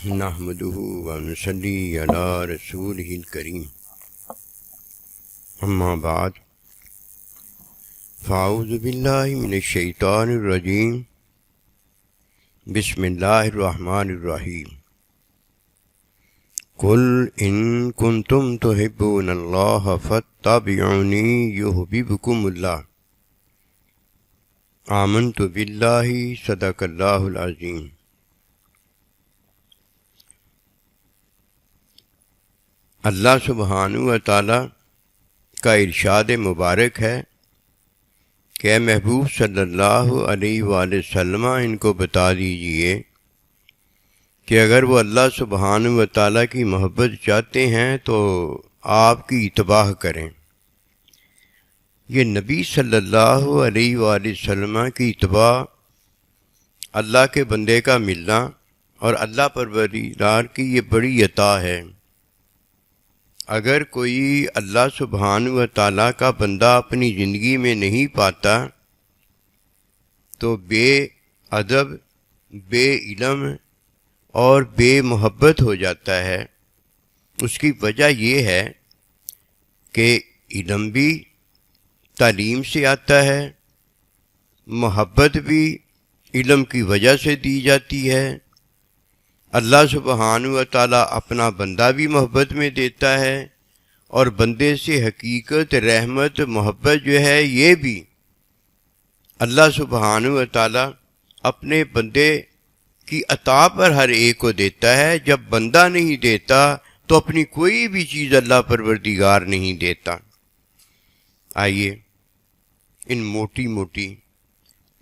نحمده ونصلي على رسوله الكريم اما بعد فاعوذ بالله من الشیطان الرجیم بسم اللہ الرحمن الرحیم قل ان کنتم تحبون اللہ فاتبعونی یحببکم اللہ آمنت باللہ صدق اللہ العظیم۔ اللہ سبحانہ و تعالی کا ارشاد مبارک ہے کہ اے محبوب صلی اللہ علیہ وآلہ وسلم ان کو بتا دیجئے کہ اگر وہ اللہ سبحانہ و تعالی کی محبت چاہتے ہیں تو آپ کی اتباع کریں۔ یہ نبی صلی اللہ علیہ وآلہ وسلم کی اتباع اللہ کے بندے کا ملنا اور اللہ پروردگار کی یہ بڑی عطا ہے۔ اگر کوئی اللہ سبحانہ و تعالیٰ کا بندہ اپنی زندگی میں نہیں پاتا تو بے ادب، بے علم اور بے محبت ہو جاتا ہے۔ اس کی وجہ یہ ہے کہ علم بھی تعلیم سے آتا ہے، محبت بھی علم کی وجہ سے دی جاتی ہے۔ اللہ سبحانہ و تعالیٰ اپنا بندہ بھی محبت میں دیتا ہے اور بندے سے حقیقت، رحمت، محبت جو ہے یہ بھی اللہ سبحانہ و تعالیٰ اپنے بندے کی عطا پر ہر ایک کو دیتا ہے۔ جب بندہ نہیں دیتا تو اپنی کوئی بھی چیز اللہ پروردگار نہیں دیتا۔ آئیے ان موٹی موٹی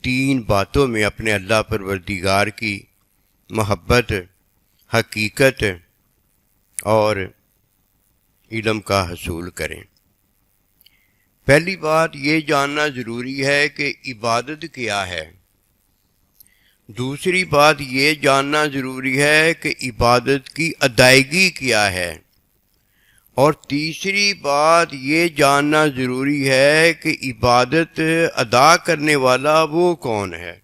تین باتوں میں اپنے اللہ پروردگار کی محبت، حقیقت اور علم کا حصول کریں۔ پہلی بات یہ جاننا ضروری ہے کہ عبادت کیا ہے۔ دوسری بات یہ جاننا ضروری ہے کہ عبادت کی ادائیگی کیا ہے، اور تیسری بات یہ جاننا ضروری ہے کہ عبادت ادا کرنے والا وہ کون ہے۔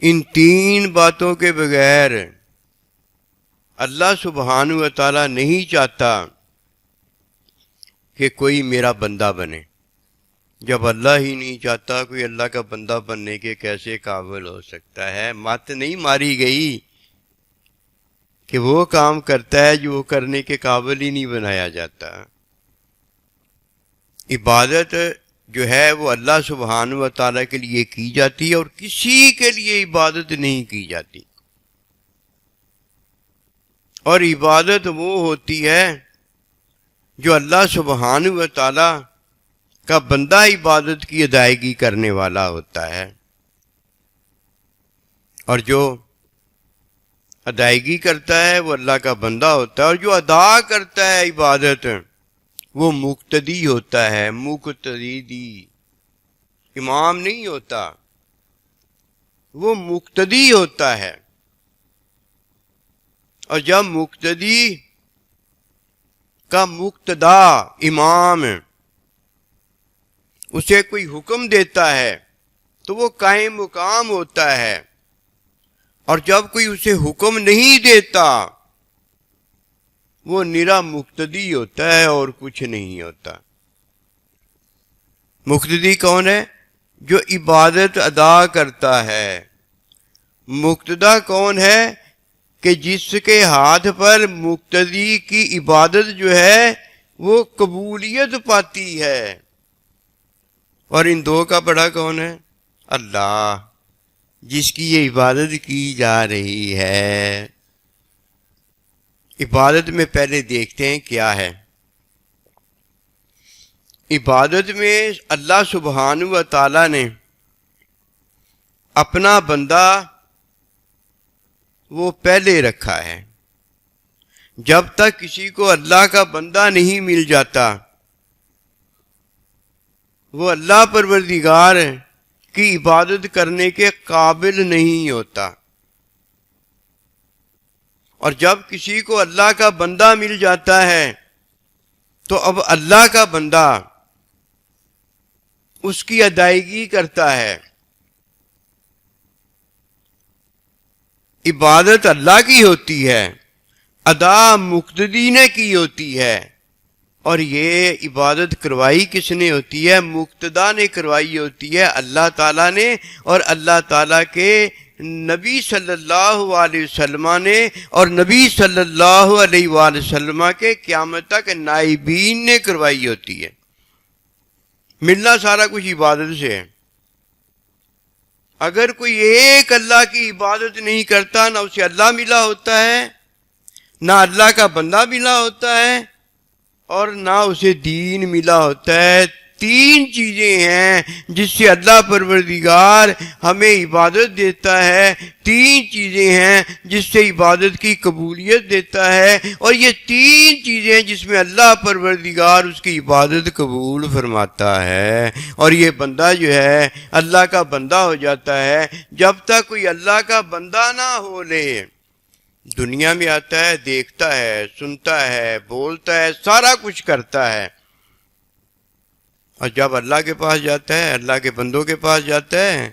ان تین باتوں کے بغیر اللہ سبحانہ و تعالیٰ نہیں چاہتا کہ کوئی میرا بندہ بنے۔ جب اللہ ہی نہیں چاہتا، کوئی اللہ کا بندہ بننے کے کیسے قابل ہو سکتا ہے؟ مت نہیں ماری گئی کہ وہ کام کرتا ہے جو وہ کرنے کے قابل ہی نہیں بنایا جاتا۔ عبادت جو ہے وہ اللہ سبحانہ و تعالیٰ کے لیے کی جاتی ہے اور کسی کے لیے عبادت نہیں کی جاتی۔ اور عبادت وہ ہوتی ہے جو اللہ سبحانہ و تعالیٰ کا بندہ عبادت کی ادائیگی کرنے والا ہوتا ہے، اور جو ادائیگی کرتا ہے وہ اللہ کا بندہ ہوتا ہے، اور جو ادا کرتا ہے عبادت وہ مقتدی ہوتا ہے۔ مقتدی، امام نہیں ہوتا، وہ مقتدی ہوتا ہے۔ اور جب مقتدی کا مقتدا امام اسے کوئی حکم دیتا ہے تو وہ قائم مقام ہوتا ہے، اور جب کوئی اسے حکم نہیں دیتا وہ نرا مقتدی ہوتا ہے اور کچھ نہیں ہوتا۔ مقتدی کون ہے؟ جو عبادت ادا کرتا ہے۔ مقتدا کون ہے؟ کہ جس کے ہاتھ پر مقتدی کی عبادت جو ہے وہ قبولیت پاتی ہے۔ اور ان دو کا بڑا کون ہے؟ اللہ، جس کی یہ عبادت کی جا رہی ہے۔ عبادت میں پہلے دیکھتے ہیں کیا ہے۔ عبادت میں اللہ سبحانہ و تعالیٰ نے اپنا بندہ وہ پہلے رکھا ہے۔ جب تک کسی کو اللہ کا بندہ نہیں مل جاتا وہ اللہ پروردگار کی عبادت کرنے کے قابل نہیں ہوتا، اور جب کسی کو اللہ کا بندہ مل جاتا ہے تو اب اللہ کا بندہ اس کی ادائیگی کرتا ہے۔ عبادت اللہ کی ہوتی ہے، ادا مقتدی نے کی ہوتی ہے، اور یہ عبادت کروائی کس نے ہوتی ہے؟ مقتدا نے کروائی ہوتی ہے، اللہ تعالیٰ نے اور اللہ تعالیٰ کے نبی صلی اللہ علیہ وسلم نے، اور نبی صلی اللہ علیہ وآلہ وسلم کے قیامت تک نائبین نے کروائی ہوتی ہے۔ ملنا سارا کچھ عبادت سے ہے۔ اگر کوئی ایک اللہ کی عبادت نہیں کرتا، نہ اسے اللہ ملا ہوتا ہے، نہ اللہ کا بندہ ملا ہوتا ہے، اور نہ اسے دین ملا ہوتا ہے۔ تین چیزیں ہیں جس سے اللہ پروردگار ہمیں عبادت دیتا ہے، تین چیزیں ہیں جس سے عبادت کی قبولیت دیتا ہے، اور یہ تین چیزیں ہیں جس میں اللہ پروردگار اس کی عبادت قبول فرماتا ہے، اور یہ بندہ جو ہے اللہ کا بندہ ہو جاتا ہے جب تک کوئی اللہ کا بندہ نہ ہو لے۔ دنیا میں آتا ہے، دیکھتا ہے، سنتا ہے، بولتا ہے، سارا کچھ کرتا ہے، اور جب اللہ کے پاس جاتا ہے، اللہ کے بندوں کے پاس جاتا ہے،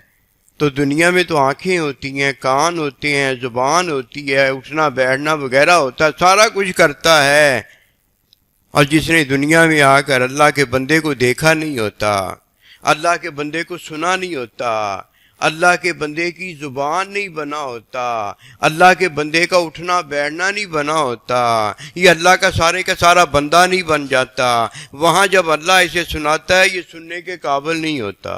تو دنیا میں تو آنکھیں ہوتی ہیں، کان ہوتے ہیں، زبان ہوتی ہے، اٹھنا بیٹھنا وغیرہ ہوتا ہے، سارا کچھ کرتا ہے، اور جس نے دنیا میں آ کر اللہ کے بندے کو دیکھا نہیں ہوتا، اللہ کے بندے کو سنا نہیں ہوتا، اللہ کے بندے کی زبان نہیں بنا ہوتا، اللہ کے بندے کا اٹھنا بیٹھنا نہیں بنا ہوتا، یہ اللہ کا سارے کا سارا بندہ نہیں بن جاتا، وہاں جب اللہ اسے سناتا ہے یہ سننے کے قابل نہیں ہوتا۔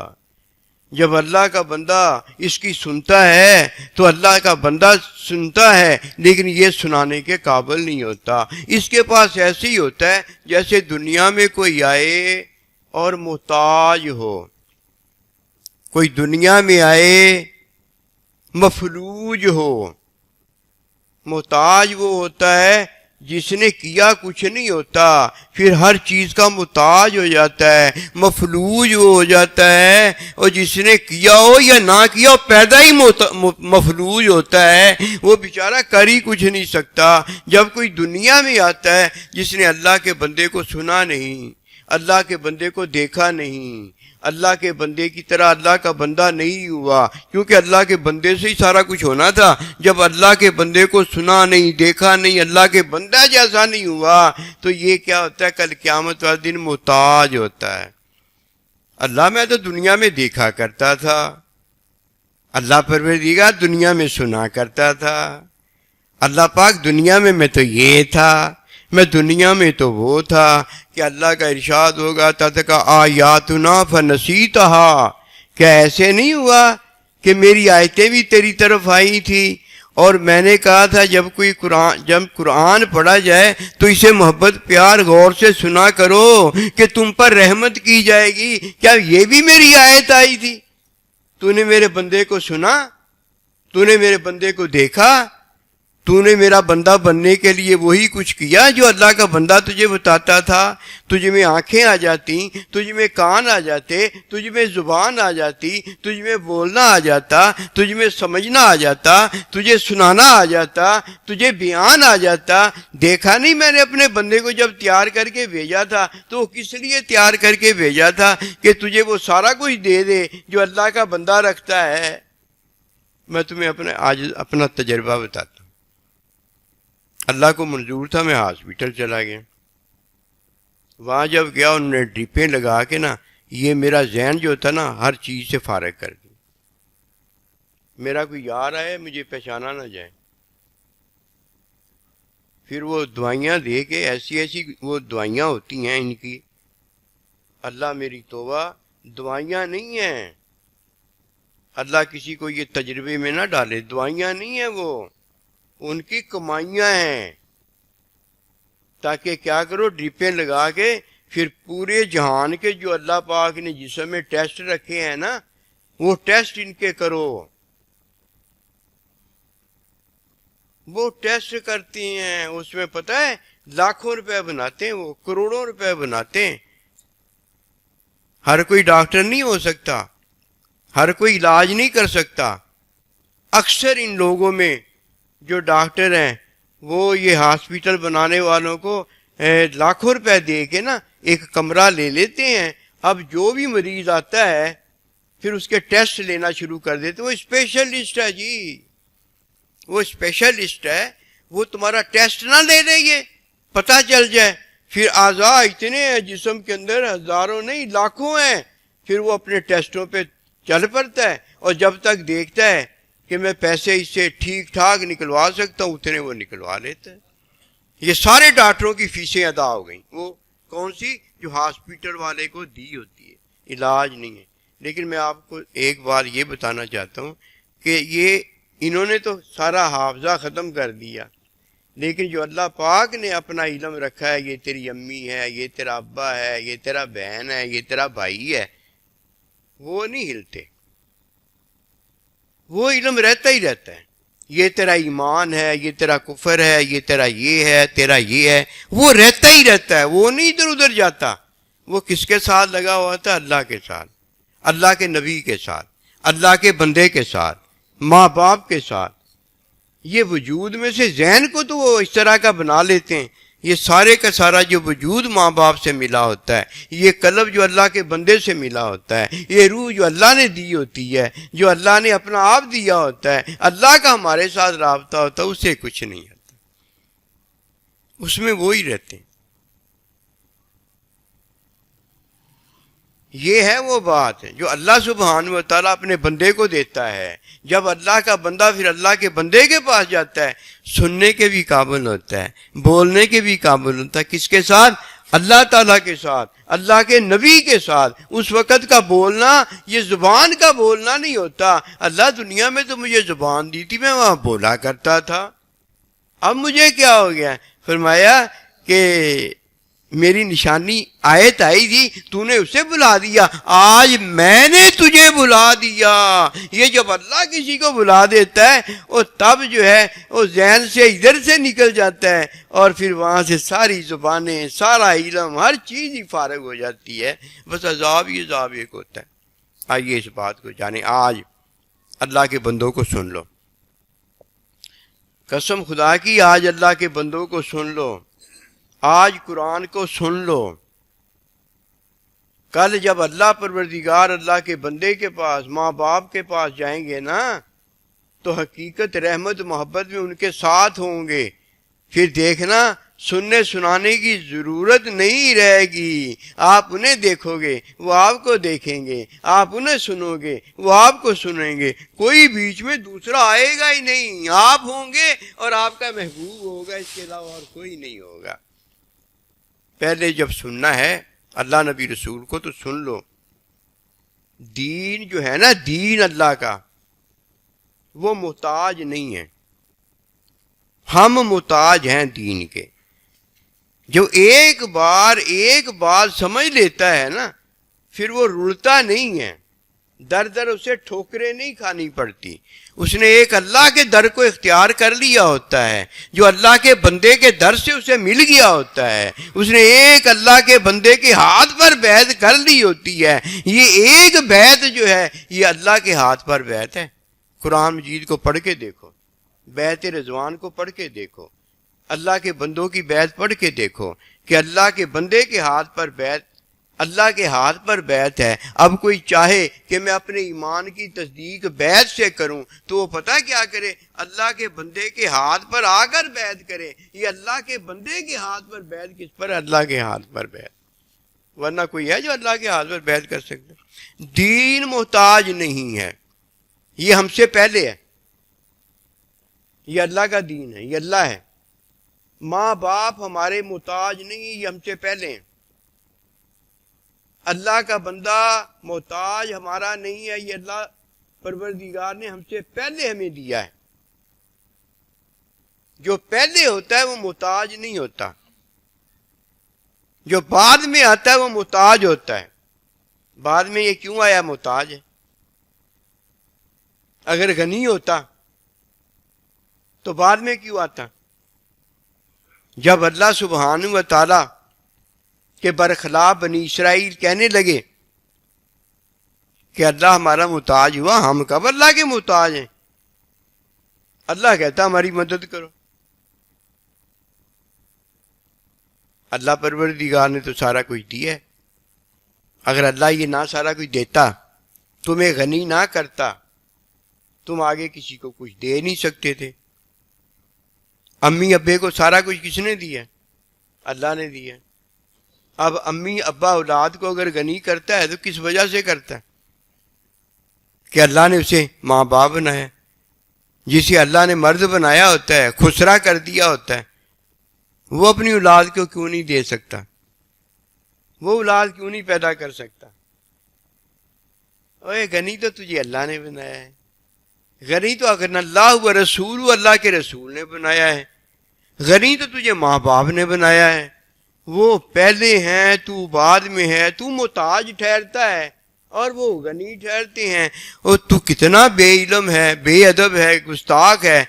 جب اللہ کا بندہ اس کی سنتا ہے تو اللہ کا بندہ سنتا ہے لیکن یہ سنانے کے قابل نہیں ہوتا۔ اس کے پاس ایسے ہی ہوتا ہے جیسے دنیا میں کوئی آئے اور محتاج ہو، کوئی دنیا میں آئے مفلوج ہو۔ محتاج وہ ہوتا ہے جس نے کیا کچھ نہیں ہوتا، پھر ہر چیز کا محتاج ہو جاتا ہے۔ مفلوج وہ ہو جاتا ہے اور جس نے کیا ہو یا نہ کیا ہو پیدا ہی مفلوج ہوتا ہے، وہ بیچارہ کر ہی کچھ نہیں سکتا۔ جب کوئی دنیا میں آتا ہے جس نے اللہ کے بندے کو سنا نہیں، اللہ کے بندے کو دیکھا نہیں، اللہ کے بندے کی طرح اللہ کا بندہ نہیں ہوا، کیونکہ اللہ کے بندے سے ہی سارا کچھ ہونا تھا۔ جب اللہ کے بندے کو سنا نہیں، دیکھا نہیں، اللہ کے بندہ جیسا نہیں ہوا، تو یہ کیا ہوتا ہے؟ کل قیامت والے دن محتاج ہوتا ہے۔ اللہ میں تو دنیا میں دیکھا کرتا تھا، اللہ پروردگار دنیا میں سنا کرتا تھا، اللہ پاک دنیا میں تو یہ تھا، میں دنیا میں تو وہ تھا، کہ اللہ کا ارشاد ہوگا تَتْلُو آیاتنا فنسیتہا، کیا ایسے نہیں ہوا کہ میری آیتیں بھی تیری طرف آئی تھی، اور میں نے کہا تھا جب قرآن پڑھا جائے تو اسے محبت پیار غور سے سنا کرو کہ تم پر رحمت کی جائے گی۔ کیا یہ بھی میری آیت آئی تھی؟ تو نے میرے بندے کو سنا، تو نے میرے بندے کو دیکھا، تو نے میرا بندہ بننے کے لیے وہی کچھ کیا جو اللہ کا بندہ تجھے بتاتا تھا۔ تجھ میں آنکھیں آ جاتی، تجھ میں کان آ جاتے، تجھ میں زبان آ جاتی، تجھ میں بولنا آ جاتا، تجھ میں سمجھنا آ جاتا، تجھے سنانا آ جاتا، تجھے بیان آ جاتا۔ دیکھا نہیں میں نے اپنے بندے کو جب تیار کر کے بھیجا تھا تو وہ کس لیے تیار کر کے بھیجا تھا؟ کہ تجھے وہ سارا کچھ دے دے جو اللہ کا بندہ رکھتا ہے۔ میں تمہیں آج اپنا تجربہ بتاتا ہوں۔ اللہ کو منظور تھا میں ہاسپٹل چلا گیا، وہاں جب گیا انہوں نے ڈرپیں لگا کے نا یہ میرا ذہن جو تھا نا ہر چیز سے فارغ کر دی۔ میرا کوئی یار آئے مجھے پہچانا نہ جائے، پھر وہ دوائیاں دے کے ایسی ایسی وہ دوائیاں ہوتی ہیں ان کی، اللہ میری توبہ، دوائیاں نہیں ہیں، اللہ کسی کو یہ تجربے میں نہ ڈالے، دوائیاں نہیں ہیں، وہ ان کی کمائیاں ہیں، تاکہ کیا کرو ڈرپیں لگا کے پھر پورے جہان کے جو اللہ پاک نے جسم میں ٹیسٹ رکھے ہیں نا وہ ٹیسٹ ان کے کرو۔ وہ ٹیسٹ کرتی ہیں، اس میں پتہ ہے لاکھوں روپے بناتے ہیں، وہ کروڑوں روپے بناتے ہیں۔ ہر کوئی ڈاکٹر نہیں ہو سکتا، ہر کوئی علاج نہیں کر سکتا۔ اکثر ان لوگوں میں جو ڈاکٹر ہیں وہ یہ ہاسپٹل بنانے والوں کو لاکھوں روپے دے کے نا ایک کمرہ لے لیتے ہیں۔ اب جو بھی مریض آتا ہے پھر اس کے ٹیسٹ لینا شروع کر دیتے، وہ اسپیشلسٹ ہے جی، وہ اسپیشلسٹ ہے، وہ تمہارا ٹیسٹ نہ لے لے، یہ پتہ چل جائے، پھر اعضاء اتنے ہیں جسم کے اندر، ہزاروں نہیں لاکھوں ہیں، پھر وہ اپنے ٹیسٹوں پہ چل پڑتا ہے، اور جب تک دیکھتا ہے کہ میں پیسے اس سے ٹھیک ٹھاک نکلوا سکتا ہوں اتنے وہ نکلوا لیتا ہے۔ یہ سارے ڈاکٹروں کی فیسیں ادا ہو گئیں، وہ کون سی؟ جو ہاسپٹل والے کو دی ہوتی ہے، علاج نہیں ہے۔ لیکن میں آپ کو ایک بات یہ بتانا چاہتا ہوں کہ یہ انہوں نے تو سارا حافظہ ختم کر دیا، لیکن جو اللہ پاک نے اپنا علم رکھا ہے، یہ تیری امی ہے، یہ تیرا ابا ہے، یہ تیرا بہن ہے، یہ تیرا بھائی ہے، وہ نہیں ہلتے، وہ علم رہتا ہی رہتا ہے۔ یہ تیرا ایمان ہے، یہ تیرا کفر ہے، یہ تیرا یہ ہے، تیرا یہ ہے، وہ رہتا ہی رہتا ہے، وہ نہیں ادھر ادھر جاتا۔ وہ کس کے ساتھ لگا ہوا تھا؟ اللہ کے ساتھ، اللہ کے نبی کے ساتھ، اللہ کے بندے کے ساتھ، ماں باپ کے ساتھ۔ یہ وجود میں سے ذہن کو تو وہ اس طرح کا بنا لیتے ہیں، یہ سارے کا سارا جو وجود ماں باپ سے ملا ہوتا ہے، یہ قلب جو اللہ کے بندے سے ملا ہوتا ہے، یہ روح جو اللہ نے دی ہوتی ہے، جو اللہ نے اپنا آپ دیا ہوتا ہے، اللہ کا ہمارے ساتھ رابطہ ہوتا ہے، اس سے کچھ نہیں ہوتا، اس میں وہی رہتے ہیں۔ یہ ہے وہ بات جو اللہ سبحانہ و تعالیٰ اپنے بندے کو دیتا ہے۔ جب اللہ کا بندہ پھر اللہ کے بندے کے پاس جاتا ہے، سننے کے بھی قابل ہوتا ہے، بولنے کے بھی قابل ہوتا ہے۔ کس کے ساتھ؟ اللہ تعالیٰ کے ساتھ، اللہ کے نبی کے ساتھ۔ اس وقت کا بولنا یہ زبان کا بولنا نہیں ہوتا۔ اللہ دنیا میں تو مجھے زبان دی تھی، میں وہاں بولا کرتا تھا، اب مجھے کیا ہو گیا؟ فرمایا کہ میری نشانی آیت آئی تھی، تو نے اسے بلا دیا، آج میں نے تجھے بلا دیا۔ یہ جب اللہ کسی کو بلا دیتا ہے وہ تب جو ہے وہ ذہن سے ادھر سے نکل جاتا ہے، اور پھر وہاں سے ساری زبانیں، سارا علم، ہر چیز ہی فارغ ہو جاتی ہے، بس عذاب ہی عذاب ایک ہوتا ہے۔ آئیے اس بات کو جانیں۔ آج اللہ کے بندوں کو سن لو، قسم خدا کی، آج اللہ کے بندوں کو سن لو، آج قرآن کو سن لو۔ کل جب اللہ پروردگار اللہ کے بندے کے پاس، ماں باپ کے پاس جائیں گے نا، تو حقیقت رحمت محبت میں ان کے ساتھ ہوں گے۔ پھر دیکھنا سننے سنانے کی ضرورت نہیں رہے گی، آپ انہیں دیکھو گے، وہ آپ کو دیکھیں گے، آپ انہیں سنو گے، وہ آپ کو سنیں گے، کوئی بیچ میں دوسرا آئے گا ہی نہیں، آپ ہوں گے اور آپ کا محبوب ہوگا، اس کے علاوہ اور کوئی نہیں ہوگا۔ پہلے جب سننا ہے اللہ نبی رسول کو تو سن لو۔ دین جو ہے نا، دین اللہ کا، وہ محتاج نہیں ہے، ہم محتاج ہیں دین کے۔ جو ایک بار سمجھ لیتا ہے نا، پھر وہ رلتا نہیں ہے، در در اسے ٹھوکریں نہیں کھانی پڑتی۔ اس نے ایک اللہ کے در کو اختیار کر لیا ہوتا ہے، جو اللہ کے بندے کے در سے اسے مل گیا ہوتا ہے۔ اس نے ایک اللہ کے بندے کے ہاتھ پر بیعت کر لی ہوتی ہے۔ یہ ایک بیعت جو ہے یہ اللہ کے ہاتھ پر بیعت ہے۔ قرآن مجید کو پڑھ کے دیکھو، بیعت رضوان کو پڑھ کے دیکھو، اللہ کے بندوں کی بیعت پڑھ کے دیکھو کہ اللہ کے بندے کے ہاتھ پر بیعت، اللہ کے ہاتھ پر بیعت ہے۔ اب کوئی چاہے کہ میں اپنے ایمان کی تصدیق بیعت سے کروں تو وہ پتہ کیا کرے؟ اللہ کے بندے کے ہاتھ پر آ کر بیعت کرے۔ یہ اللہ کے بندے کے ہاتھ پر بیعت کس پر؟ اللہ کے ہاتھ پر بیعت، ورنہ کوئی ہے جو اللہ کے ہاتھ پر بیعت کر سکتا؟ دین محتاج نہیں ہے، یہ ہم سے پہلے ہے، یہ اللہ کا دین ہے، یہ اللہ ہے۔ ماں باپ ہمارے محتاج نہیں، یہ ہم سے پہلے ہیں۔ اللہ کا بندہ محتاج ہمارا نہیں ہے، یہ اللہ پروردگار نے ہم سے پہلے ہمیں دیا ہے۔ جو پہلے ہوتا ہے وہ محتاج نہیں ہوتا، جو بعد میں آتا ہے وہ محتاج ہوتا ہے۔ بعد میں یہ کیوں آیا محتاج ہے؟ اگر غنی ہوتا تو بعد میں کیوں آتا؟ جب اللہ سبحانہ و تعالی کے برخلاف بنی اسرائیل کہنے لگے کہ اللہ ہمارا محتاج ہوا، ہم کب اللہ کے محتاج ہیں؟ اللہ کہتا ہماری مدد کرو۔ اللہ پروردگار نے تو سارا کچھ دیا ہے۔ اگر اللہ یہ نہ سارا کچھ دیتا، تمہیں غنی نہ کرتا، تم آگے کسی کو کچھ دے نہیں سکتے تھے۔ امی ابے کو سارا کچھ کس نے دیا؟ اللہ نے دیا۔ اب امی ابا اولاد کو اگر غنی کرتا ہے تو کس وجہ سے کرتا ہے؟ کہ اللہ نے اسے ماں باپ بنایا۔ جسے اللہ نے مرد بنایا ہوتا ہے، خسرا کر دیا ہوتا ہے، وہ اپنی اولاد کو کیوں نہیں دے سکتا؟ وہ اولاد کیوں نہیں پیدا کر سکتا؟ اوے غنی تو تجھے اللہ نے بنایا ہے، غنی تو اگر اللہ و رسول، اللہ کے رسول نے بنایا ہے، غنی تو تجھے ماں باپ نے بنایا ہے۔ وہ پہلے ہیں، تو بعد میں ہے، تو محتاج ٹھہرتا ہے اور وہ غنی ٹھہرتے ہیں۔ اور تو کتنا بے علم ہے، بے ادب ہے، گستاخ ہے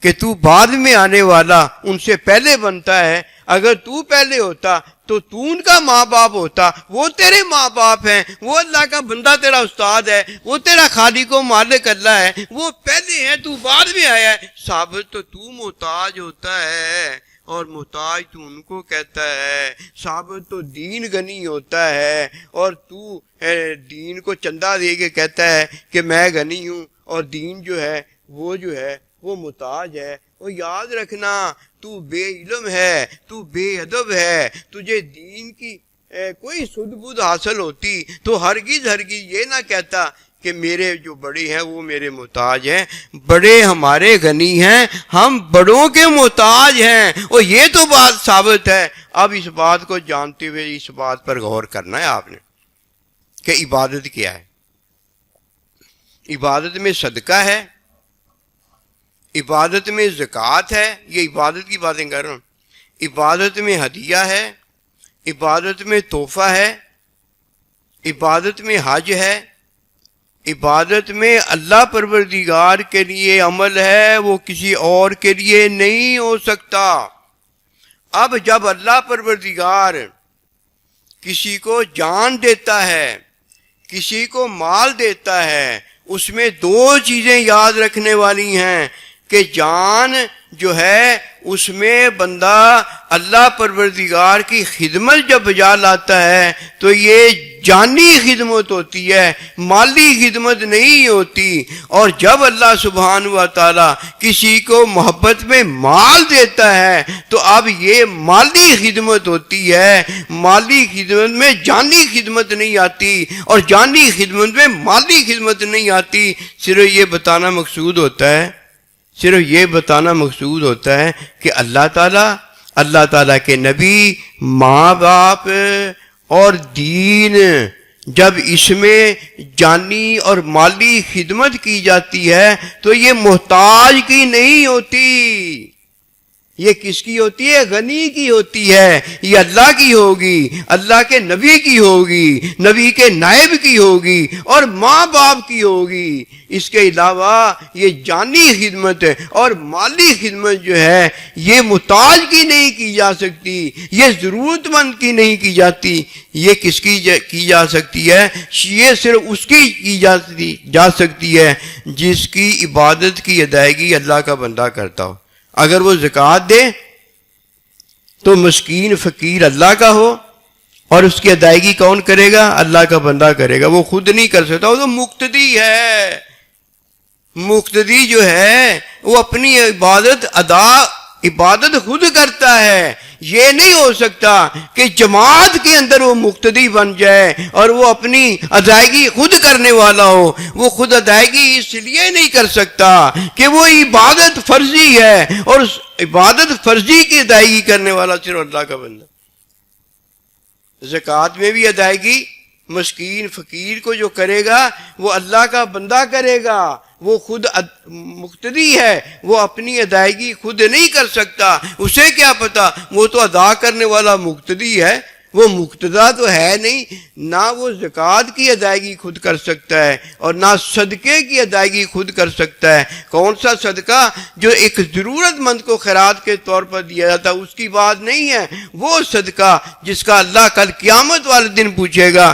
کہ تو بعد میں آنے والا ان سے پہلے بنتا ہے۔ اگر تو پہلے ہوتا تو ان کا ماں باپ ہوتا، وہ تیرے ماں باپ ہیں، وہ اللہ کا بندہ تیرا استاد ہے، وہ تیرا خالق و مالک اللہ ہے، وہ پہلے ہیں، تو بعد میں آیا ہے۔ ثابت تو محتاج ہوتا ہے اور محتاج تو ان کو کہتا ہے۔ ثابت تو دین غنی ہوتا ہے اور تو دین کو چندہ دے کے کہتا ہے کہ میں غنی ہوں، اور دین جو ہے وہ محتاج ہے۔ اور یاد رکھنا، تو بے علم ہے، تو بے ادب ہے، تجھے دین کی کوئی سدھ بدھ حاصل ہوتی تو ہرگز یہ نہ کہتا کہ میرے جو بڑے ہیں وہ میرے محتاج ہیں۔ بڑے ہمارے غنی ہیں، ہم بڑوں کے محتاج ہیں، اور یہ تو بات ثابت ہے۔ اب اس بات کو جانتے ہوئے اس بات پر غور کرنا ہے آپ نے کہ عبادت کیا ہے۔ عبادت میں صدقہ ہے، عبادت میں زکوٰۃ ہے، یہ عبادت کی باتیں کر رہا ہوں۔ عبادت میں ہدیہ ہے، عبادت میں تحفہ ہے، عبادت میں حج ہے، عبادت میں اللہ پروردگار کے لیے عمل ہے، وہ کسی اور کے لیے نہیں ہو سکتا۔ اب جب اللہ پروردگار کسی کو جان دیتا ہے، کسی کو مال دیتا ہے، اس میں دو چیزیں یاد رکھنے والی ہیں کہ جان جو ہے اس میں بندہ اللہ پروردگار کی خدمت جب بجا لاتا ہے تو یہ جانی خدمت ہوتی ہے، مالی خدمت نہیں ہوتی۔ اور جب اللہ سبحانہ و تعالیٰ کسی کو محبت میں مال دیتا ہے تو اب یہ مالی خدمت ہوتی ہے۔ مالی خدمت میں جانی خدمت نہیں آتی، اور جانی خدمت میں مالی خدمت نہیں آتی۔ صرف یہ بتانا مقصود ہوتا ہے کہ اللہ تعالیٰ کے نبی، ماں باپ اور دین، جب اس میں جانی اور مالی خدمت کی جاتی ہے تو یہ محتاج کی نہیں ہوتی، یہ کس کی ہوتی ہے؟ غنی کی ہوتی ہے۔ یہ اللہ کی ہوگی، اللہ کے نبی کی ہوگی، نبی کے نائب کی ہوگی، اور ماں باپ کی ہوگی۔ اس کے علاوہ یہ جانی خدمت اور مالی خدمت جو ہے یہ محتاج کی نہیں کی جا سکتی، یہ ضرورت مند کی نہیں کی جاتی۔ یہ کس کی جا سکتی ہے؟ یہ صرف اس کی جا سکتی ہے جس کی عبادت کی ادائیگی اللہ کا بندہ کرتا ہو۔ اگر وہ زکوٰۃ دے تو مسکین فقیر اللہ کا ہو، اور اس کی ادائیگی کون کرے گا؟ اللہ کا بندہ کرے گا۔ وہ خود نہیں کر سکتا، وہ تو مقتدی ہے۔ مقتدی جو ہے وہ اپنی عبادت خود کرتا ہے۔ یہ نہیں ہو سکتا کہ جماعت کے اندر وہ مقتدی بن جائے اور وہ اپنی ادائیگی خود کرنے والا ہو۔ وہ خود ادائیگی اس لیے نہیں کر سکتا کہ وہ عبادت فرضی ہے، اور اس عبادت فرضی کی ادائیگی کرنے والا صرف اللہ کا بندہ۔ زکوٰۃ میں بھی ادائیگی مسکین فقیر کو جو کرے گا وہ اللہ کا بندہ کرے گا۔ وہ خود مقتدی ہے، وہ اپنی ادائیگی خود نہیں کر سکتا۔ اسے کیا پتا، وہ تو ادا کرنے والا مقتدی ہے، وہ مقتدا تو ہے نہیں۔ نہ وہ زکوٰۃ کی ادائیگی خود کر سکتا ہے اور نہ صدقے کی ادائیگی خود کر سکتا ہے۔ کون سا صدقہ؟ جو ایک ضرورت مند کو خیرات کے طور پر دیا جاتا ہے، اس کی بات نہیں ہے۔ وہ صدقہ جس کا اللہ کل قیامت والے دن پوچھے گا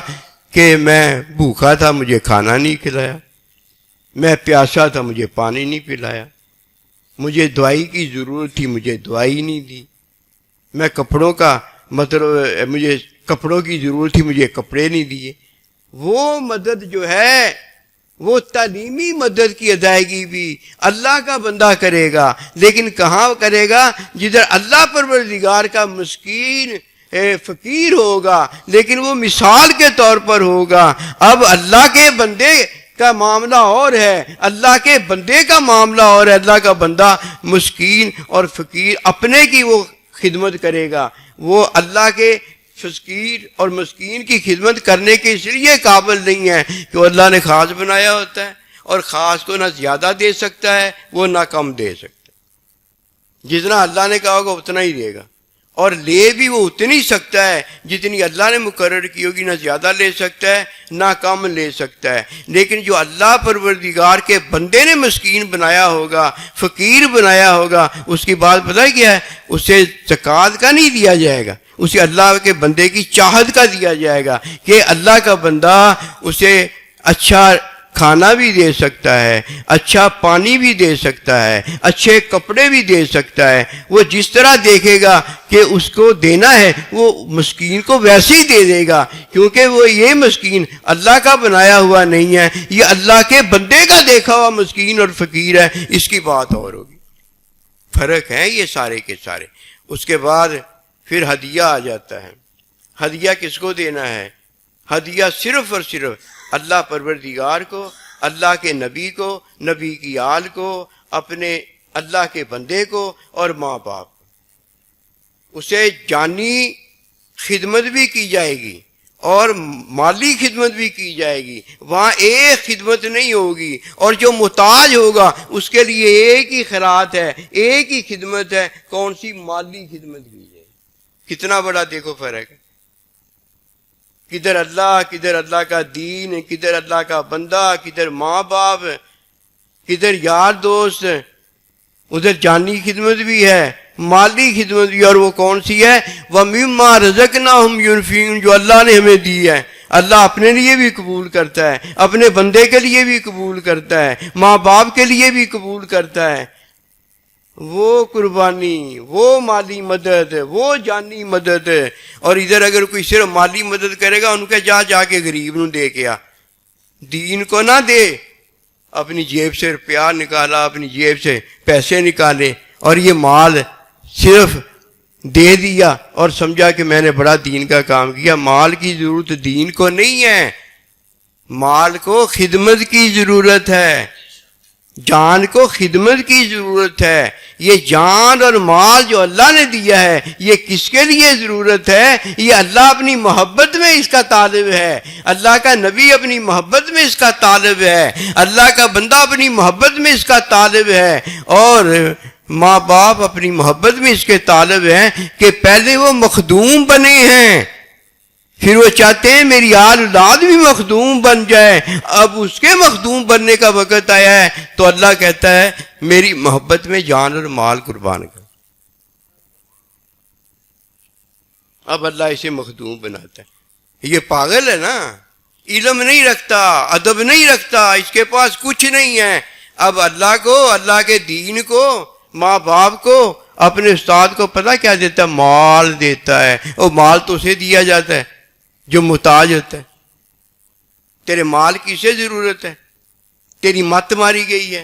کہ میں بھوکا تھا، مجھے کھانا نہیں کھلایا، میں پیاسا تھا، مجھے پانی نہیں پلایا، مجھے دوائی کی ضرورت تھی، مجھے دوائی نہیں دی، میں مجھے کپڑوں کی ضرورت تھی، مجھے کپڑے نہیں دیے۔ وہ مدد جو ہے وہ تعلیمی مدد کی ادائیگی بھی اللہ کا بندہ کرے گا، لیکن کہاں کرے گا؟ جدھر اللہ پروردگار کا مسکین فقیر ہوگا، لیکن وہ مثال کے طور پر ہوگا۔ اب اللہ کے بندے کا معاملہ اور ہے، اللہ کے بندے کا معاملہ اور ہے۔ اللہ کا بندہ مسکین اور فقیر اپنے کی وہ خدمت کرے گا، وہ اللہ کے فقیر اور مسکین کی خدمت کرنے کے اس لیے قابل نہیں ہے کہ وہ اللہ نے خاص بنایا ہوتا ہے، اور خاص کو نہ زیادہ دے سکتا ہے وہ نہ کم دے سکتا ہے۔ جتنا اللہ نے کہا ہوگا اتنا ہی دے گا، اور لے بھی وہ اتنی سکتا ہے جتنی اللہ نے مقرر کی ہوگی، نہ زیادہ لے سکتا ہے نہ کم لے سکتا ہے۔ لیکن جو اللہ پروردگار کے بندے نے مسکین بنایا ہوگا، فقیر بنایا ہوگا، اس کی بات پتہ ہے کیا ہے؟ اسے زکوٰۃ کا نہیں دیا جائے گا، اسے اللہ کے بندے کی چاہت کا دیا جائے گا کہ اللہ کا بندہ اسے اچھا کھانا بھی دے سکتا ہے، اچھا پانی بھی دے سکتا ہے، اچھے کپڑے بھی دے سکتا ہے۔ وہ جس طرح دیکھے گا کہ اس کو دینا ہے وہ مسکین کو ویسے ہی دے دے گا، کیونکہ وہ یہ مسکین اللہ کا بنایا ہوا نہیں ہے، یہ اللہ کے بندے کا دیکھا ہوا مسکین اور فقیر ہے، اس کی بات اور ہوگی۔ فرق ہے یہ سارے کے سارے۔ اس کے بعد پھر ہدیہ آ جاتا ہے۔ ہدیہ کس کو دینا ہے؟ ہدیہ صرف اور صرف اللہ پروردگار کو، اللہ کے نبی کو، نبی کی آل کو، اپنے اللہ کے بندے کو اور ماں باپ کو۔ اسے جانی خدمت بھی کی جائے گی اور مالی خدمت بھی کی جائے گی، وہاں ایک خدمت نہیں ہوگی، اور جو محتاج ہوگا اس کے لیے ایک ہی خیرات ہے، ایک ہی خدمت ہے۔ کون سی؟ مالی خدمت کی جائے گی۔ کتنا بڑا دیکھو فرق ہے، کدھر اللہ کا دین، کدھر اللہ کا بندہ، کدھر ماں باپ، کدھر یار دوست، ادھر جانی خدمت بھی ہے، مالی خدمت بھی، اور وہ کون سی ہے؟ وَمِمَّا رَزَقْنَاهُمْ يُنْفِقُونَ، جو اللہ نے ہمیں دی ہے۔ اللہ اپنے لیے بھی قبول کرتا ہے، اپنے بندے کے لیے بھی قبول کرتا ہے، ماں باپ کے لیے بھی قبول کرتا ہے۔ وہ قربانی، وہ مالی مدد، وہ جانی مدد۔ اور ادھر اگر کوئی صرف مالی مدد کرے گا، ان کے جا کے غریب نو دے کے آ، دین کو نہ دے۔ اپنی جیب سے روپیہ نکالا، اپنی جیب سے پیسے نکالے اور یہ مال صرف دے دیا اور سمجھا کہ میں نے بڑا دین کا کام کیا۔ مال کی ضرورت دین کو نہیں ہے، مال کو خدمت کی ضرورت ہے، جان کو خدمت کی ضرورت ہے۔ یہ جان اور مال جو اللہ نے دیا ہے یہ کس کے لیے ضرورت ہے؟ یہ اللہ اپنی محبت میں اس کا طالب ہے، اللہ کا نبی اپنی محبت میں اس کا طالب ہے، اللہ کا بندہ اپنی محبت میں اس کا طالب ہے، اور ماں باپ اپنی محبت میں اس کے طالب ہیں کہ پہلے وہ مخدوم بنے ہیں، پھر وہ چاہتے ہیں میری آل اولاد بھی مخدوم بن جائے۔ اب اس کے مخدوم بننے کا وقت آیا ہے تو اللہ کہتا ہے میری محبت میں جان اور مال قربان کر۔ اب اللہ اسے مخدوم بناتا ہے۔ یہ پاگل ہے نا، علم نہیں رکھتا، ادب نہیں رکھتا، اس کے پاس کچھ نہیں ہے۔ اب اللہ کو، اللہ کے دین کو، ماں باپ کو، اپنے استاد کو پتہ کیا دیتا ہے؟ مال دیتا ہے۔ اور مال تو اسے دیا جاتا ہے جو محتاج ہوتا ہے۔ تیرے مال کی سے ضرورت ہے؟ تیری مت ماری گئی ہے،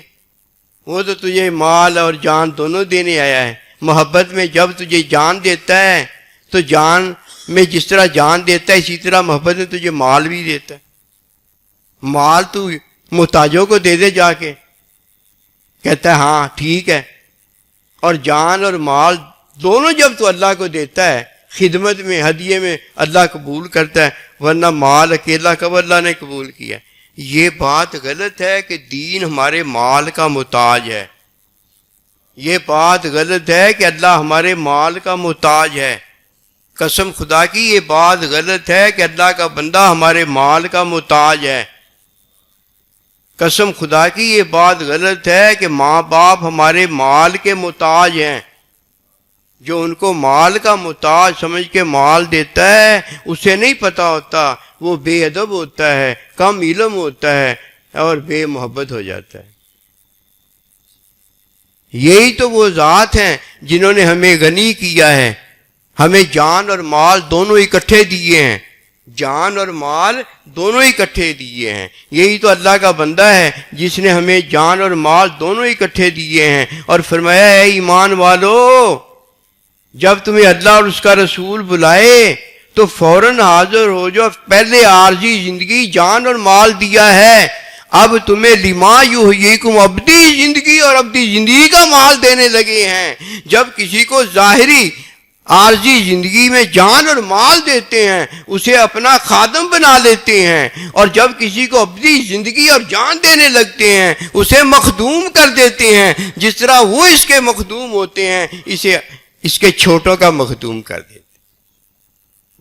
وہ تو تجھے مال اور جان دونوں دینے آیا ہے۔ محبت میں جب تجھے جان دیتا ہے تو جان میں جس طرح جان دیتا ہے اسی طرح محبت میں تجھے مال بھی دیتا ہے۔ مال تو محتاجوں کو دے دے جا کے، کہتا ہے ہاں ٹھیک ہے۔ اور جان اور مال دونوں جب تو اللہ کو دیتا ہے، خدمت میں، ہدیے میں، اللہ قبول کرتا ہے، ورنہ مال اکیلا کب اللہ نے قبول کیا؟ یہ بات غلط ہے کہ دین ہمارے مال کا محتاج ہے، یہ بات غلط ہے کہ اللہ ہمارے مال کا محتاج ہے۔ قسم خدا کی یہ بات غلط ہے کہ اللہ کا بندہ ہمارے مال کا محتاج ہے۔ قسم خدا کی یہ بات غلط ہے کہ ماں باپ ہمارے مال کے محتاج ہیں۔ جو ان کو مال کا محتاج سمجھ کے مال دیتا ہے اسے نہیں پتہ ہوتا، وہ بے ادب ہوتا ہے، کم علم ہوتا ہے اور بے محبت ہو جاتا ہے۔ یہی تو وہ ذات ہیں جنہوں نے ہمیں غنی کیا ہے، ہمیں جان اور مال دونوں اکٹھے دیے ہیں۔ جان اور مال دونوں اکٹھے دیے ہیں. یہی تو اللہ کا بندہ ہے جس نے ہمیں جان اور مال دونوں اکٹھے دیے ہیں اور فرمایا ہے ایمان والو جب تمہیں اللہ اور اس کا رسول بلائے تو فوراً حاضر ہو جو. پہلے عارضی زندگی جان اور مال دیا ہے, اب تمہیں لما یحییکم ابدی زندگی اور ابدی زندگی کا مال دینے لگے ہیں. جب کسی کو ظاہری عارضی زندگی میں جان اور مال دیتے ہیں اسے اپنا خادم بنا لیتے ہیں, اور جب کسی کو ابدی زندگی اور جان دینے لگتے ہیں اسے مخدوم کر دیتے ہیں. جس طرح وہ اس کے مخدوم ہوتے ہیں اسے اس کے چھوٹوں کا مخدوم کر دیتے.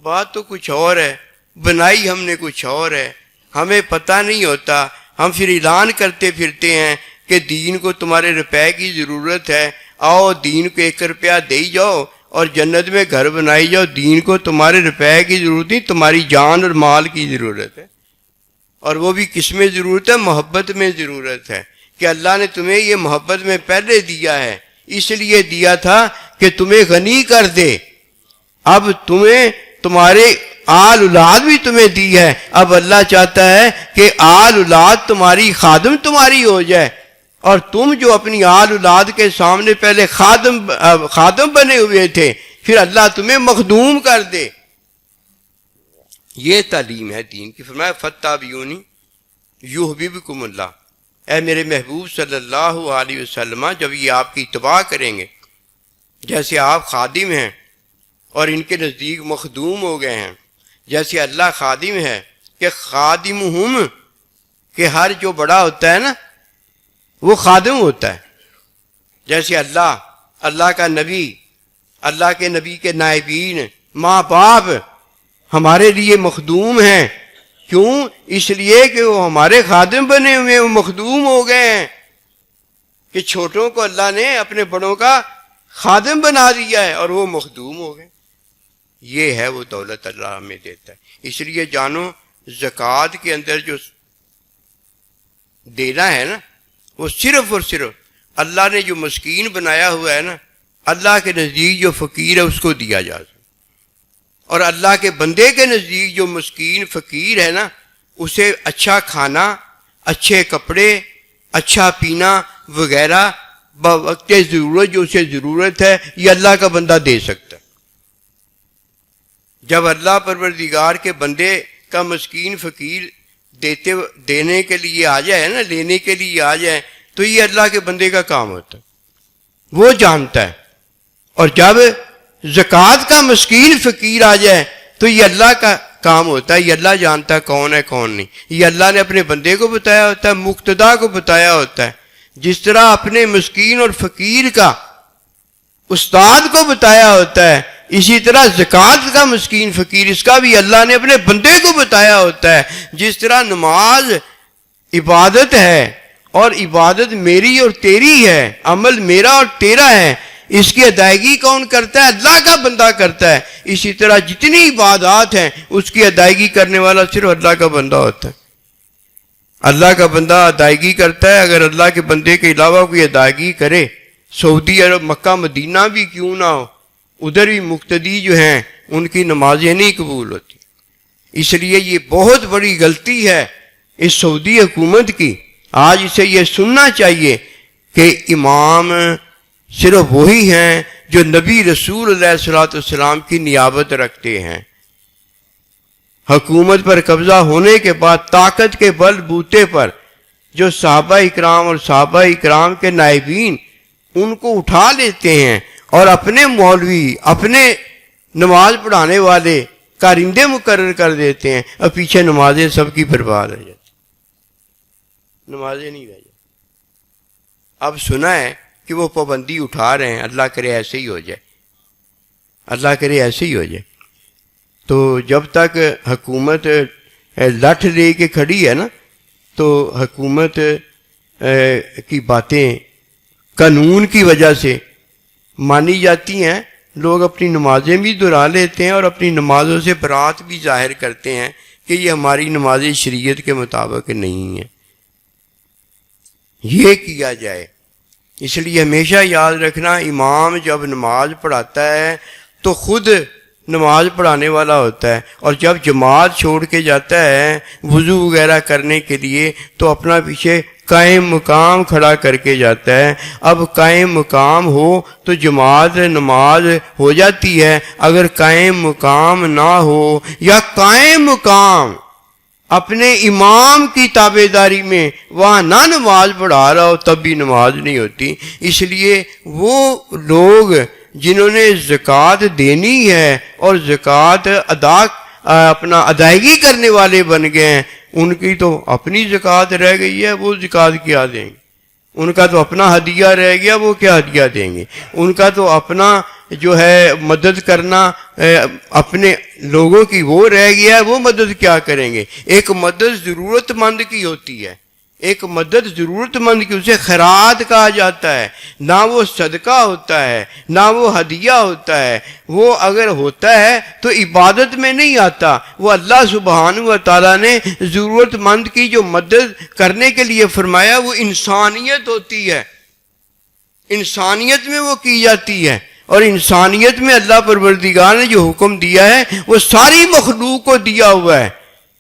بات تو کچھ اور ہے, بنائی ہم نے کچھ اور ہے, ہمیں پتہ نہیں ہوتا. ہم پھر اعلان کرتے پھرتے ہیں کہ دین کو تمہارے روپے کی ضرورت ہے, آؤ دین کو 1 روپیہ دے جاؤ اور جنت میں گھر بنائی جاؤ. دین کو تمہارے روپے کی ضرورت نہیں, تمہاری جان اور مال کی ضرورت ہے. اور وہ بھی کس میں ضرورت ہے؟ محبت میں ضرورت ہے کہ اللہ نے تمہیں یہ محبت میں پہلے دیا ہے, اس لیے دیا تھا کہ تمہیں غنی کر دے. اب تمہیں تمہارے آل اولاد بھی تمہیں دی ہے, اب اللہ چاہتا ہے کہ آل اولاد تمہاری خادم تمہاری ہو جائے, اور تم جو اپنی آل اولاد کے سامنے پہلے خادم بنے ہوئے تھے پھر اللہ تمہیں مخدوم کر دے. یہ تعلیم ہے دین کی. فرمایا فاتبعونی یحببکم اللہ. اے میرے محبوب صلی اللہ علیہ وسلم, جب یہ آپ کی اتباع کریں گے, جیسے آپ خادم ہیں اور ان کے نزدیک مخدوم ہو گئے ہیں, جیسے اللہ خادم ہے کہ خادمہم, کہ ہر جو بڑا ہوتا ہے نا وہ خادم ہوتا ہے. جیسے اللہ کا نبی, اللہ کے نبی کے نائبین, ماں باپ ہمارے لیے مخدوم ہیں. کیوں؟ اس لیے کہ وہ ہمارے خادم بنے ہوئے, وہ مخدوم ہو گئے ہیں کہ چھوٹوں کو اللہ نے اپنے بڑوں کا خادم بنا دیا ہے اور وہ مخدوم ہو گئے. یہ ہے وہ دولت اللہ ہمیں دیتا ہے. اس لیے جانو زکوٰۃ کے اندر جو دینا ہے نا وہ صرف اور صرف اللہ نے جو مسکین بنایا ہوا ہے نا, اللہ کے نزدیک جو فقیر ہے اس کو دیا جا سکتا, اور اللہ کے بندے کے نزدیک جو مسکین فقیر ہے نا اسے اچھا کھانا, اچھے کپڑے, اچھا پینا وغیرہ بوقت ضرورت جو اسے ضرورت ہے یہ اللہ کا بندہ دے سکتا ہے. جب اللہ پروردگار کے بندے کا مسکین فقیر دینے کے لیے آ جائے نا, لینے کے لیے آ جائے, تو یہ اللہ کے بندے کا کام ہوتا ہے, وہ جانتا ہے. اور جب زکوٰۃ کا مسکین فقیر آ جائے تو یہ اللہ کا کام ہوتا ہے, یہ اللہ جانتا ہے کون ہے کون نہیں. یہ اللہ نے اپنے بندے کو بتایا ہوتا ہے, مقتدا کو بتایا ہوتا ہے. جس طرح اپنے مسکین اور فقیر کا استاد کو بتایا ہوتا ہے, اسی طرح زکوٰۃ کا مسکین فقیر اس کا بھی اللہ نے اپنے بندے کو بتایا ہوتا ہے. جس طرح نماز عبادت ہے اور عبادت میری اور تیری ہے, عمل میرا اور تیرا ہے, اس کی ادائیگی کون کرتا ہے؟ اللہ کا بندہ کرتا ہے. اسی طرح جتنی عبادات ہیں اس کی ادائیگی کرنے والا صرف اللہ کا بندہ ہوتا ہے. اللہ کا بندہ ادائیگی کرتا ہے. اگر اللہ کے بندے کے علاوہ کوئی ادائیگی کرے, سعودی عرب مکہ مدینہ بھی کیوں نہ ہو, ادھر بھی مقتدی جو ہیں ان کی نمازیں نہیں قبول ہوتی. اس لیے یہ بہت بڑی غلطی ہے اس سعودی حکومت کی. آج اسے یہ سننا چاہیے کہ امام صرف وہی ہیں جو نبی رسول علیہ الصلوۃ والسلام کی نیابت رکھتے ہیں. حکومت پر قبضہ ہونے کے بعد طاقت کے بل بوتے پر جو صحابہ اکرام اور صحابہ اکرام کے نائبین ان کو اٹھا لیتے ہیں اور اپنے مولوی, اپنے نماز پڑھانے والے کارندے مقرر کر دیتے ہیں, اور پیچھے نمازیں سب کی برباد ہو جاتی, نمازیں نہیں رہ جاتی. اب سنا ہے کہ وہ پابندی اٹھا رہے ہیں, اللہ کرے ایسے ہی ہو جائے, اللہ کرے ایسے ہی ہو جائے. تو جب تک حکومت لٹھ لے کے کھڑی ہے نا تو حکومت کی باتیں قانون کی وجہ سے مانی جاتی ہیں. لوگ اپنی نمازیں بھی دہرا لیتے ہیں اور اپنی نمازوں سے برات بھی ظاہر کرتے ہیں کہ یہ ہماری نمازیں شریعت کے مطابق نہیں ہیں. یہ کیا جائے. اس لیے ہمیشہ یاد رکھنا, امام جب نماز پڑھاتا ہے تو خود نماز پڑھانے والا ہوتا ہے، اور جب جماعت چھوڑ کے جاتا ہے وضو وغیرہ کرنے کے لیے تو اپنا پیچھے قائم مقام کھڑا کر کے جاتا ہے۔ اب قائم مقام ہو تو جماعت نماز ہو جاتی ہے، اگر قائم مقام نہ ہو یا قائم مقام اپنے امام کی تابع داری میں وہاں نہ نماز پڑھا رہا ہو تب بھی نماز نہیں ہوتی۔ اس لیے وہ لوگ جنہوں نے زکوٰۃ دینی ہے اور زکوٰۃ ادائیگی کرنے والے بن گئے ہیں، ان کی تو اپنی زکوٰۃ رہ گئی ہے، وہ زکوٰۃ کیا دیں گے؟ ان کا تو اپنا ہدیہ رہ گیا، وہ کیا ہدیہ دیں گے؟ ان کا تو اپنا جو ہے مدد کرنا اپنے لوگوں کی وہ رہ گیا ہے، وہ مدد کیا کریں گے؟ ایک مدد ضرورت مند کی ہوتی ہے، ایک مدد ضرورت مند کی، اسے خیرات کہا جاتا ہے، نہ وہ صدقہ ہوتا ہے نہ وہ ہدیہ ہوتا ہے۔ وہ اگر ہوتا ہے تو عبادت میں نہیں آتا، وہ اللہ سبحانہ و تعالیٰ نے ضرورت مند کی جو مدد کرنے کے لیے فرمایا وہ انسانیت ہوتی ہے، انسانیت میں وہ کی جاتی ہے، اور انسانیت میں اللہ پروردگار نے جو حکم دیا ہے وہ ساری مخلوق کو دیا ہوا ہے،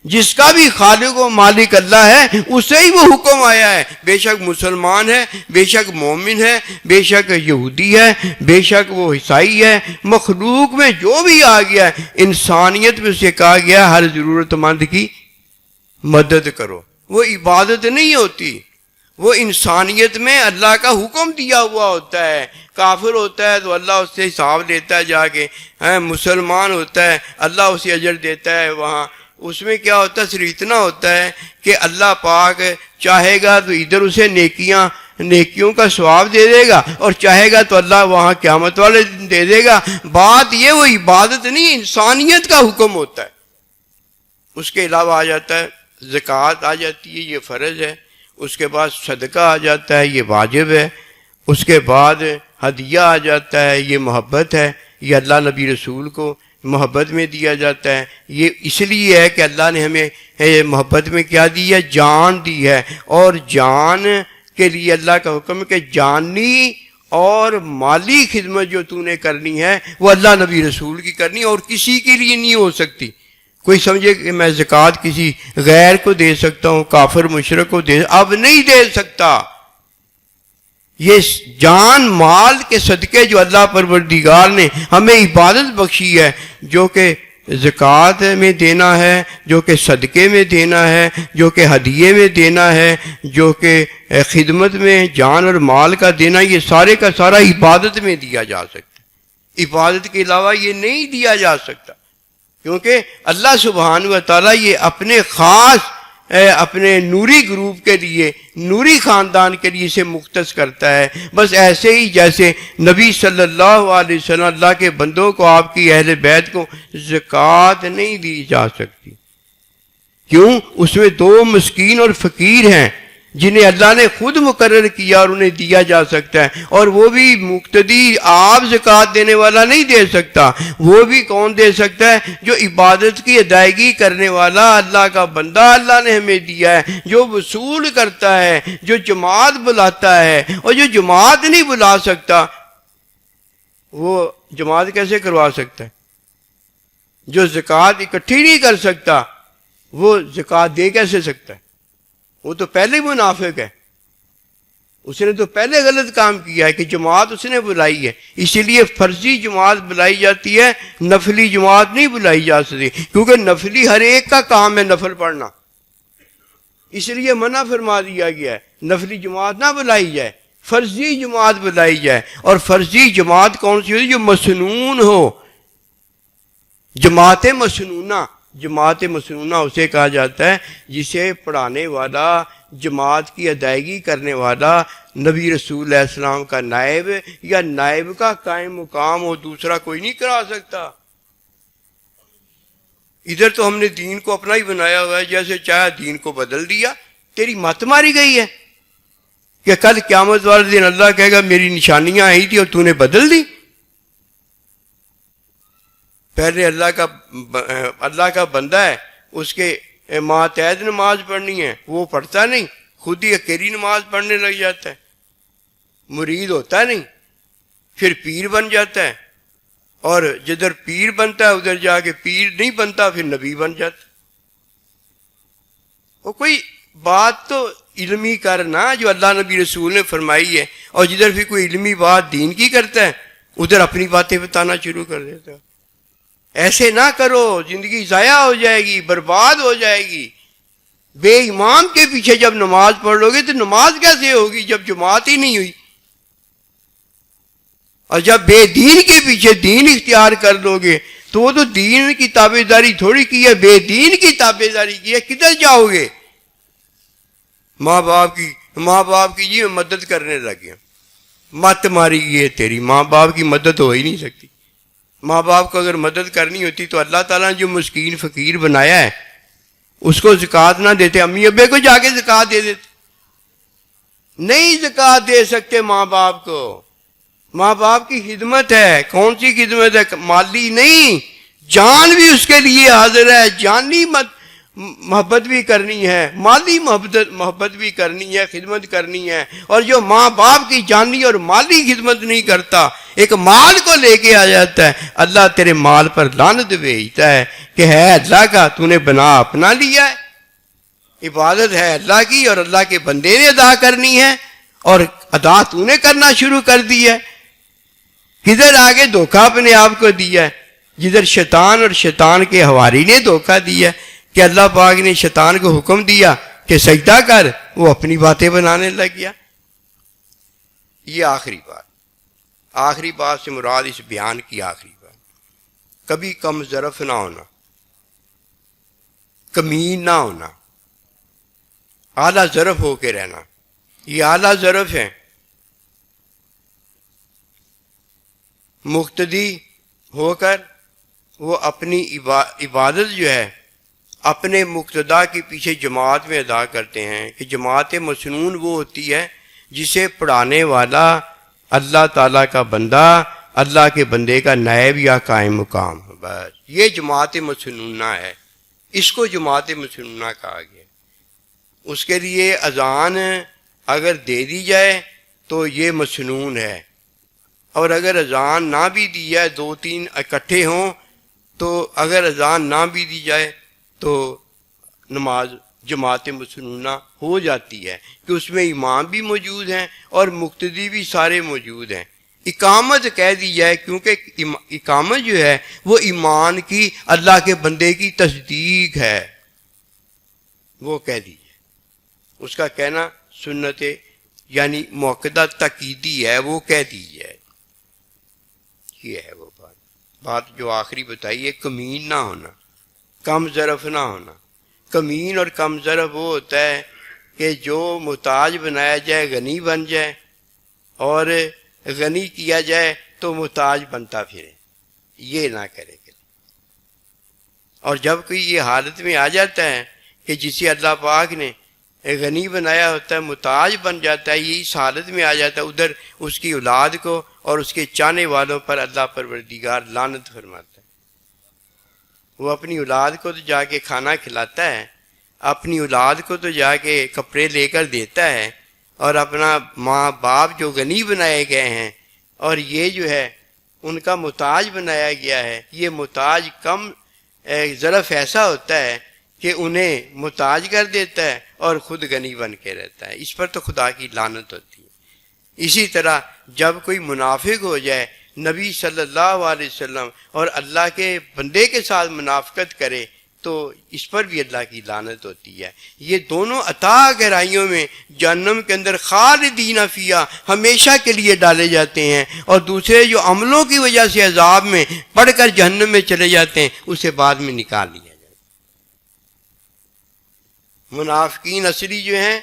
جس کا بھی خالق و مالک اللہ ہے اسے ہی وہ حکم آیا ہے، بے شک مسلمان ہے، بے شک مومن ہے، بے شک یہودی ہے، بے شک وہ عیسائی ہے، مخلوق میں جو بھی آ گیا ہے انسانیت میں اسے کہا گیا ہر ضرورت مند کی مدد کرو۔ وہ عبادت نہیں ہوتی، وہ انسانیت میں اللہ کا حکم دیا ہوا ہوتا ہے۔ کافر ہوتا ہے تو اللہ اس سے حساب لیتا ہے جا کے، مسلمان ہوتا ہے اللہ اسے اجر دیتا ہے وہاں۔ اس میں کیا ہوتا ہے؟ صرف اتنا ہوتا ہے کہ اللہ پاک چاہے گا تو ادھر اسے نیکیوں کا ثواب دے دے گا، اور چاہے گا تو اللہ وہاں قیامت والے دن دے دے گا۔ بات یہ وہ عبادت نہیں، انسانیت کا حکم ہوتا ہے۔ اس کے علاوہ آ جاتا ہے زکوٰۃ آ جاتی ہے، یہ فرض ہے۔ اس کے بعد صدقہ آ جاتا ہے، یہ واجب ہے۔ اس کے بعد ہدیہ آ جاتا ہے، یہ محبت ہے، یہ اللہ نبی رسول کو محبت میں دیا جاتا ہے۔ یہ اس لیے ہے کہ اللہ نے ہمیں محبت میں کیا دی ہے؟ جان دی ہے، اور جان کے لیے اللہ کا حکم ہے کہ جانی اور مالی خدمت جو تو نے کرنی ہے وہ اللہ نبی رسول کی کرنی، اور کسی کے لیے نہیں ہو سکتی۔ کوئی سمجھے کہ میں زکوٰۃ کسی غیر کو دے سکتا ہوں، کافر مشرک کو اب نہیں دے سکتا۔ یہ جان مال کے صدقے جو اللہ پروردگار نے ہمیں عبادت بخشی ہے، جو کہ زکوٰۃ میں دینا ہے، جو کہ صدقے میں دینا ہے، جو کہ ہدیے میں دینا ہے، جو کہ خدمت میں جان اور مال کا دینا، یہ سارے کا سارا عبادت میں دیا جا سکتا ہے۔ عبادت کے علاوہ یہ نہیں دیا جا سکتا، کیونکہ اللہ سبحانہ و تعالیٰ یہ اپنے خاص اپنے نوری گروپ کے لیے، نوری خاندان کے لیے اسے مختص کرتا ہے۔ بس ایسے ہی جیسے نبی صلی اللہ علیہ وسلم اللہ کے بندوں کو، آپ کی اہل بیت کو زکوٰۃ نہیں دی جا سکتی۔ کیوں؟ اس میں دو مسکین اور فقیر ہیں جنہیں اللہ نے خود مقرر کیا اور انہیں دیا جا سکتا ہے، اور وہ بھی مقتدی آپ زکوٰۃ دینے والا نہیں دے سکتا۔ وہ بھی کون دے سکتا ہے؟ جو عبادت کی ادائیگی کرنے والا اللہ کا بندہ اللہ نے ہمیں دیا ہے، جو وصول کرتا ہے، جو جماعت بلاتا ہے۔ اور جو جماعت نہیں بلا سکتا وہ جماعت کیسے کروا سکتا ہے؟ جو زکوٰۃ اکٹھی نہیں کر سکتا وہ زکوٰۃ دے کیسے سکتا ہے؟ وہ تو پہلے منافق ہے، اس نے تو پہلے غلط کام کیا ہے کہ جماعت اس نے بلائی ہے۔ اسی لیے فرضی جماعت بلائی جاتی ہے، نفلی جماعت نہیں بلائی جا سکتی، کیونکہ نفلی ہر ایک کا کام ہے نفل پڑھنا، اس لیے منع فرما دیا گیا ہے نفلی جماعت نہ بلائی جائے، فرضی جماعت بلائی جائے۔ اور فرضی جماعت کون سی ہوتی؟ جو مسنون ہو، جماعت مسنونہ۔ جماعت مسنونہ اسے کہا جاتا ہے جسے پڑھانے والا، جماعت کی ادائیگی کرنے والا نبی رسول علیہ السلام کا نائب یا نائب کا قائم مقام ہو، دوسرا کوئی نہیں کرا سکتا۔ ادھر تو ہم نے دین کو اپنا ہی بنایا ہوا ہے، جیسے چاہے دین کو بدل دیا۔ تیری مت ماری گئی ہے کہ کل قیامت والے دن اللہ کہے گا میری نشانیاں آئی تھی اور تو نے بدل دی۔ پہلے اللہ کا بندہ ہے، اس کے ماتحت نماز پڑھنی ہے، وہ پڑھتا نہیں، خود ہی اکیلی نماز پڑھنے لگ جاتا ہے، مرید ہوتا نہیں، پھر پیر بن جاتا ہے، اور جدھر پیر بنتا ہے ادھر جا کے پیر نہیں بنتا، پھر نبی بن جاتا۔ وہ کوئی بات تو علمی کرنا جو اللہ نبی رسول نے فرمائی ہے، اور جدھر بھی کوئی علمی بات دین کی کرتا ہے ادھر اپنی باتیں بتانا شروع کر دیتا ہے۔ ایسے نہ کرو، زندگی ضائع ہو جائے گی، برباد ہو جائے گی۔ بے امام کے پیچھے جب نماز پڑھ لو گے تو نماز کیسے ہوگی جب جماعت ہی نہیں ہوئی؟ اور جب بے دین کے پیچھے دین اختیار کر لو گے تو وہ تو دین کی تابع داری تھوڑی کی ہے، بے دین کی تابع داری کی ہے۔ کدھر جاؤ گے؟ ماں باپ کی جی میں مدد کرنے لگ گیا، مت ماری گئی ہے تیری، ماں باپ کی مدد ہو ہی نہیں سکتی۔ ماں باپ کو اگر مدد کرنی ہوتی تو اللہ تعالیٰ نے جو مسکین فقیر بنایا ہے اس کو زکوٰۃ نہ دیتے، امی ابے کو جا کے زکوٰۃ دے دیتے۔ نہیں زکوٰۃ دے سکتے ماں باپ کو، ماں باپ کی خدمت ہے۔ کون سی خدمت ہے؟ مالی نہیں، جان بھی اس کے لیے حاضر ہے، جانی محبت بھی کرنی ہے، مالی محبت بھی کرنی ہے، خدمت کرنی ہے۔ اور جو ماں باپ کی جانی اور مالی خدمت نہیں کرتا، ایک مال کو لے کے آ جاتا ہے، اللہ تیرے مال پر لعنت بھیجتا ہے کہ ہے اللہ کا، تو نے بنا اپنا لیا ہے۔ عبادت ہے اللہ کی اور اللہ کے بندے نے ادا کرنی ہے، اور ادا تو نے کرنا شروع کر دی ہے۔ کدھر آگے دھوکہ اپنے آپ کو دیا ہے؟ جدھر شیطان اور شیطان کے حواری نے دھوکہ دیا کہ اللہ پاک نے شیطان کو حکم دیا کہ سجدہ کر، وہ اپنی باتیں بنانے لگ گیا۔ یہ آخری بات سے مراد اس بیان کی آخری بات، کبھی کم ظرف نہ ہونا، کمین نہ ہونا، اعلیٰ ظرف ہو کے رہنا۔ یہ اعلیٰ ظرف ہے، مقتدی ہو کر وہ اپنی عبادت جو ہے اپنے مقتدا کے پیچھے جماعت میں ادا کرتے ہیں کہ جماعت مسنون وہ ہوتی ہے جسے پڑھانے والا اللہ تعالیٰ کا بندہ، اللہ کے بندے کا نائب یا قائم مقام ہو۔ بس یہ جماعت مسنونہ ہے، اس کو جماعت مسنونہ کہا گیا۔ اس کے لیے اذان اگر دے دی جائے تو یہ مسنون ہے، اور اگر اذان نہ بھی دی جائے، 2-3 اکٹھے ہوں تو اگر اذان نہ بھی دی جائے تو نماز جماعت مسنونہ ہو جاتی ہے کہ اس میں امام بھی موجود ہیں اور مقتدی بھی سارے موجود ہیں۔ اقامت کہہ دی جائے، کیونکہ اقامت جو ہے وہ ایمان کی، اللہ کے بندے کی تصدیق ہے، وہ کہہ دی جائے۔ اس کا کہنا سنت یعنی موقدہ تقییدی ہے، وہ کہہ دی جائے۔ یہ ہے وہ بات جو آخری بتائی ہے، کمین نہ ہونا، کم ظرف نہ ہونا۔ کمین اور کم ظرف وہ ہوتا ہے کہ جو محتاج بنایا جائے غنی بن جائے، اور غنی کیا جائے تو محتاج بنتا پھرے، یہ نہ کرے۔ اور جب کوئی یہ حالت میں آ جاتا ہے کہ جسے اللہ پاک نے غنی بنایا ہوتا ہے محتاج بن جاتا ہے، یہ اس حالت میں آ جاتا ہے، ادھر اس کی اولاد کو اور اس کے چاہنے والوں پر اللہ پروردگار لعنت فرماتا ہے۔ وہ اپنی اولاد کو تو جا کے کھانا کھلاتا ہے، اپنی اولاد کو تو جا کے کپڑے لے کر دیتا ہے، اور اپنا ماں باپ جو غنی بنائے گئے ہیں اور یہ جو ہے ان کا محتاج بنایا گیا ہے، یہ محتاج کم ظرف ایسا ہوتا ہے کہ انہیں محتاج کر دیتا ہے اور خود غنی بن کے رہتا ہے۔ اس پر تو خدا کی لعنت ہوتی ہے۔ اسی طرح جب کوئی منافق ہو جائے، نبی صلی اللہ علیہ وسلم اور اللہ کے بندے کے ساتھ منافقت کرے تو اس پر بھی اللہ کی لعنت ہوتی ہے۔ یہ دونوں اتھاہ گہرائیوں میں جہنم کے اندر خالدین فیہا ہمیشہ کے لیے ڈالے جاتے ہیں، اور دوسرے جو عملوں کی وجہ سے عذاب میں پڑھ کر جہنم میں چلے جاتے ہیں اسے بعد میں نکال لیا جاتا ہے۔ منافقین اصلی جو ہیں،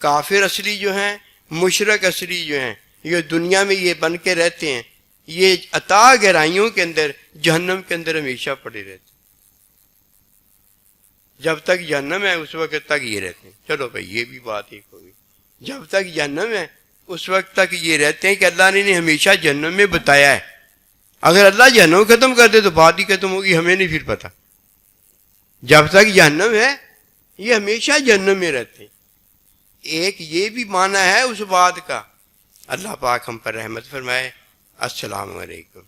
کافر اصلی جو ہیں، مشرک اصلی جو ہیں، یہ دنیا میں یہ بن کے رہتے ہیں، یہ اتھاہ گہرائیوں کے اندر جہنم کے اندر ہمیشہ پڑے رہتے ہیں۔ جب تک جہنم ہے اس وقت تک یہ رہتے ہیں۔ چلو بھائی یہ بھی بات ایک ہوگی، جب تک جہنم ہے اس وقت تک یہ رہتے ہیں کہ اللہ نے انہیں ہمیشہ جہنم میں بتایا ہے۔ اگر اللہ جہنم ختم کر دے تو بات ہی ختم ہوگی، ہمیں نہیں پھر پتہ۔ جب تک جہنم ہے یہ ہمیشہ جہنم میں رہتے ہیں۔ ایک یہ بھی معنی ہے اس بات کا۔ اللہ پاک ہم پر رحمت فرمائے۔ السلام علیکم۔